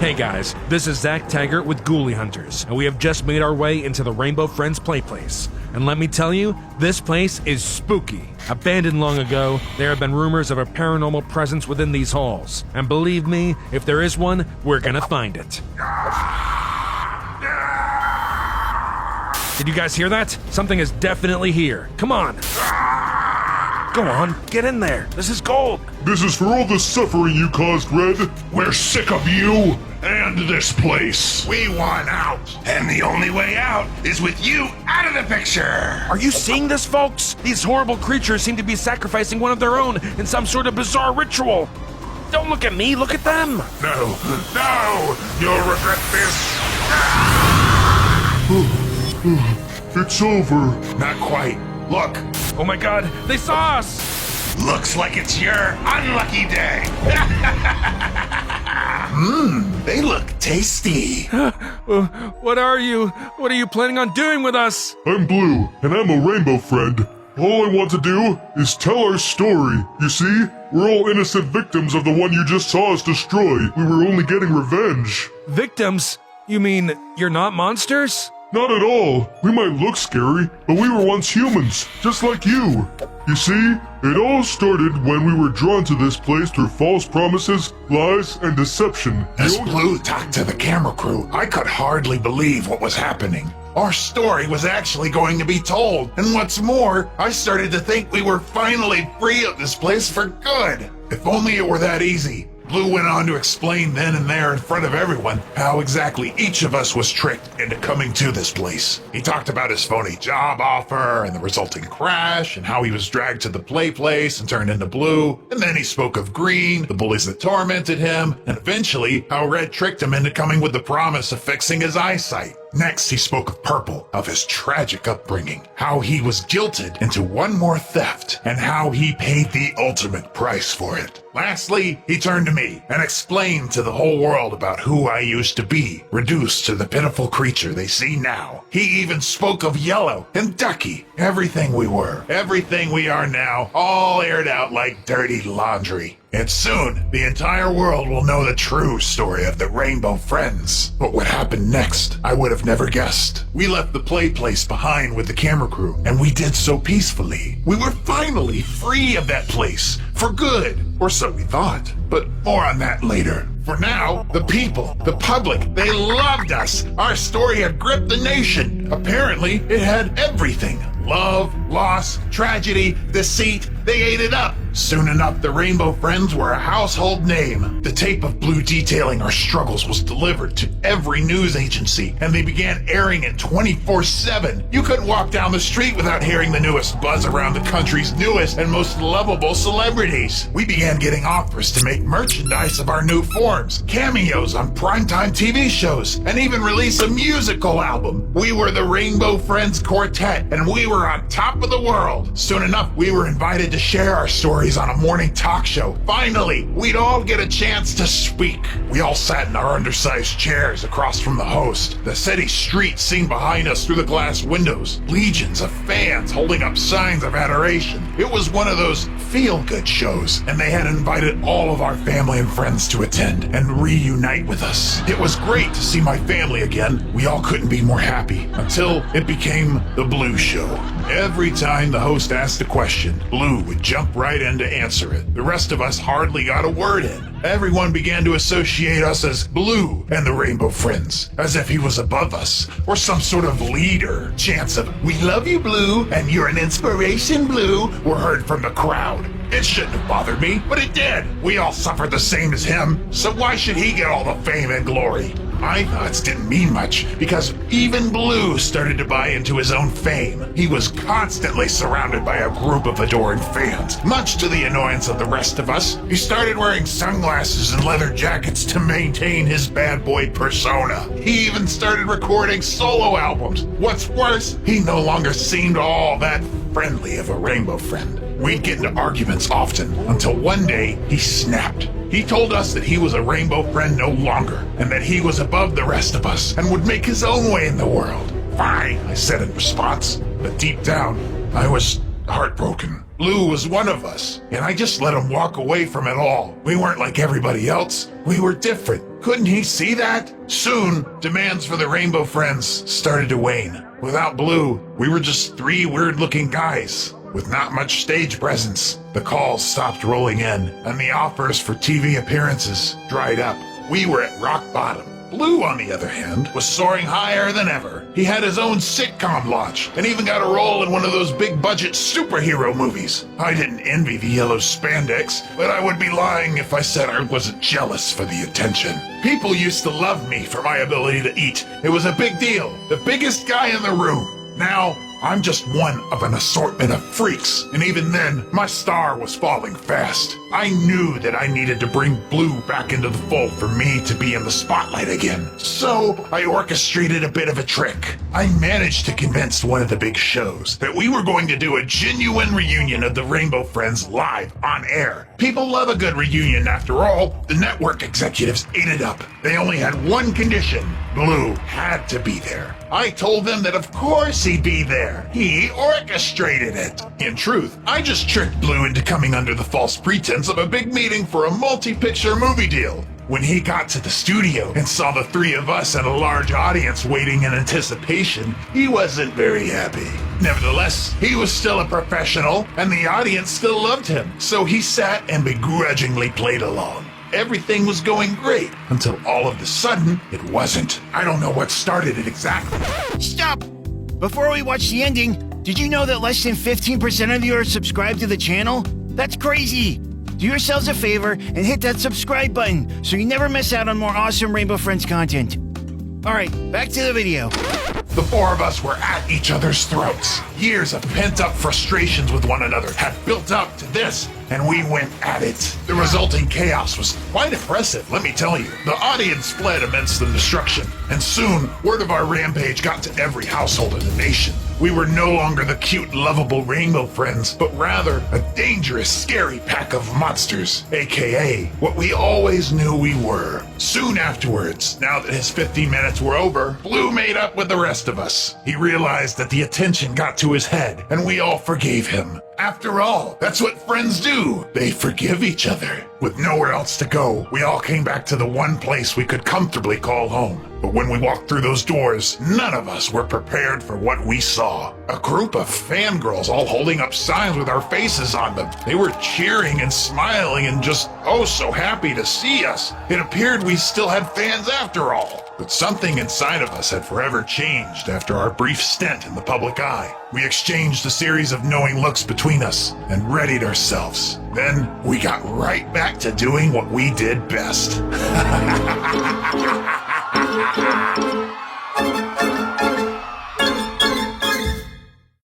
Hey guys, this is Zach Taggart with Ghoulie Hunters, and we have just made our way into the Rainbow Friends Play Place. And let me tell you, this place is spooky. Abandoned long ago, there have been rumors of a paranormal presence within these halls. And believe me, if there is one, we're gonna find it. Did you guys hear that? Something is definitely here. Come on. Go on, get in there. This is gold. This is for all the suffering you caused, Red. We're sick of you and this place. We want out, and the only way out is with you out of the picture. Are you seeing this, folks? These horrible creatures seem to be sacrificing one of their own in some sort of bizarre ritual. Don't look at me, look at them. No, you'll regret this. It's over. Not quite. Look, Oh my god, they saw us! looks like it's your unlucky day. They look tasty. What are you? What are you planning on doing with us? I'm Blue, and I'm a rainbow friend. All I want to do is tell our story. You see, we're all innocent victims of the one you just saw us destroy. We were only getting revenge. Victims? You mean you're not monsters? Not at all. We might look scary, but we were once humans, just like you. You see, it all started when we were drawn to this place through false promises, lies, and deception. As Blue talked to the camera crew, I could hardly believe what was happening. Our story was actually going to be told, and what's more, I started to think we were finally free of this place for good. If only it were that easy. Blue went on to explain then and there in front of everyone how exactly each of us was tricked into coming to this place. He talked about his phony job offer and the resulting crash and how he was dragged to the play place and turned into Blue. And then he spoke of Green, the bullies that tormented him, and eventually how Red tricked him into coming with the promise of fixing his eyesight. Next, he spoke of Purple, of his tragic upbringing, how he was guilted into one more theft, and how he paid the ultimate price for it. Lastly, he turned to me and explained to the whole world about who I used to be, reduced to the pitiful creature they see now. He even spoke of Yellow and Ducky, everything we were, everything we are now, all aired out like dirty laundry. And soon, the entire world will know the true story of the Rainbow Friends. But what happened next, I would have never guessed. We left the play place behind with the camera crew, and we did so peacefully. We were finally free of that place, for good, or so we thought. But more on that later. For now, the people, the public, they loved us. Our story had gripped the nation. Apparently, it had everything. Love, loss, tragedy, deceit, they ate it up. Soon enough, the Rainbow Friends were a household name. The tape of Blue detailing our struggles was delivered to every news agency, and they began airing it 24/7. You couldn't walk down the street without hearing the newest buzz around the country's newest and most lovable celebrities. We began getting offers to make merchandise of our new forms, cameos on primetime TV shows, and even release a musical album. We were the Rainbow Friends Quartet, and we were on top of the world. Soon enough, we were invited to share our stories on a morning talk show. Finally, we'd all get a chance to speak. We all sat in our undersized chairs across from the host. The city street seen behind us through the glass windows. Legions of fans holding up signs of adoration. It was one of those feel-good shows, and they had invited all of our family and friends to attend and reunite with us. It was great to see my family again. We all couldn't be more happy until it became the Blue Show. Every time the host asked a question, Blue would jump right in to answer it. The rest of us hardly got a word in. Everyone began to associate us as Blue and the Rainbow Friends, as if he was above us, or some sort of leader. Chants of, "We love you, Blue," and "You're an inspiration, Blue," were heard from the crowd. It shouldn't have bothered me, but it did. We all suffered the same as him, so why should he get all the fame and glory? My thoughts didn't mean much, because even Blue started to buy into his own fame. He was constantly surrounded by a group of adoring fans, much to the annoyance of the rest of us. He started wearing sunglasses and leather jackets to maintain his bad boy persona. He even started recording solo albums. What's worse, he no longer seemed all that friendly of a Rainbow Friend. We'd get into arguments often, until one day he snapped. He told us that he was a Rainbow Friend no longer, and that he was above the rest of us, and would make his own way in the world. Fine, I said in response, but deep down, I was heartbroken. Blue was one of us, and I just let him walk away from it all. We weren't like everybody else. We were different, Couldn't he see that? Soon, demands for the Rainbow Friends started to wane. Without Blue, we were just three weird-looking guys with not much stage presence. The calls stopped rolling in, and the offers for TV appearances dried up. We were at rock bottom. Blue, on the other hand, was soaring higher than ever. He had his own sitcom launch and even got a role in one of those big-budget superhero movies. I didn't envy the yellow spandex, but I would be lying if I said I wasn't jealous for the attention. People used to love me for my ability to eat. It was a big deal. The biggest guy in the room. Now, I'm just one of an assortment of freaks, and even then, my star was falling fast. I knew that I needed to bring Blue back into the fold for me to be in the spotlight again. So, I orchestrated a bit of a trick. I managed to convince one of the big shows that we were going to do a genuine reunion of the Rainbow Friends live on air. People love a good reunion after all. The network executives ate it up. They only had one condition. Blue had to be there. I told them that of course he'd be there. He orchestrated it. In truth, I just tricked Blue into coming under the false pretense of a big meeting for a multi-picture movie deal. When he got to the studio and saw the three of us and a large audience waiting in anticipation, he wasn't very happy. Nevertheless, he was still a professional and the audience still loved him, so he sat and begrudgingly played along. Everything was going great until all of a sudden it wasn't. I don't know what started it exactly. Stop! Before we watch the ending, did you know that less than 15% of you are subscribed to the channel? That's crazy! Do yourselves a favor and hit that subscribe button so you never miss out on more awesome Rainbow Friends content. Alright, back to the video. The four of us were at each other's throats. Years of pent-up frustrations with one another had built up to this, and we went at it. The resulting chaos was quite impressive, let me tell you. The audience fled amidst the destruction, and soon word of our rampage got to every household in the nation. We were no longer the cute, lovable Rainbow Friends, but rather a dangerous, scary pack of monsters, aka what we always knew we were. Soon afterwards, now that his 15 minutes were over, Blue made up with the rest of us. He realized that the attention got to his head, and we all forgave him. After all, that's what friends do. They forgive each other. With nowhere else to go, we all came back to the one place we could comfortably call home. But when we walked through those doors, none of us were prepared for what we saw. A group of fangirls all holding up signs with our faces on them. They were cheering and smiling and just oh so happy to see us. It appeared we still had fans after all. But something inside of us had forever changed after our brief stint in the public eye. We exchanged a series of knowing looks between us and readied ourselves. Then we got right back to doing what we did best.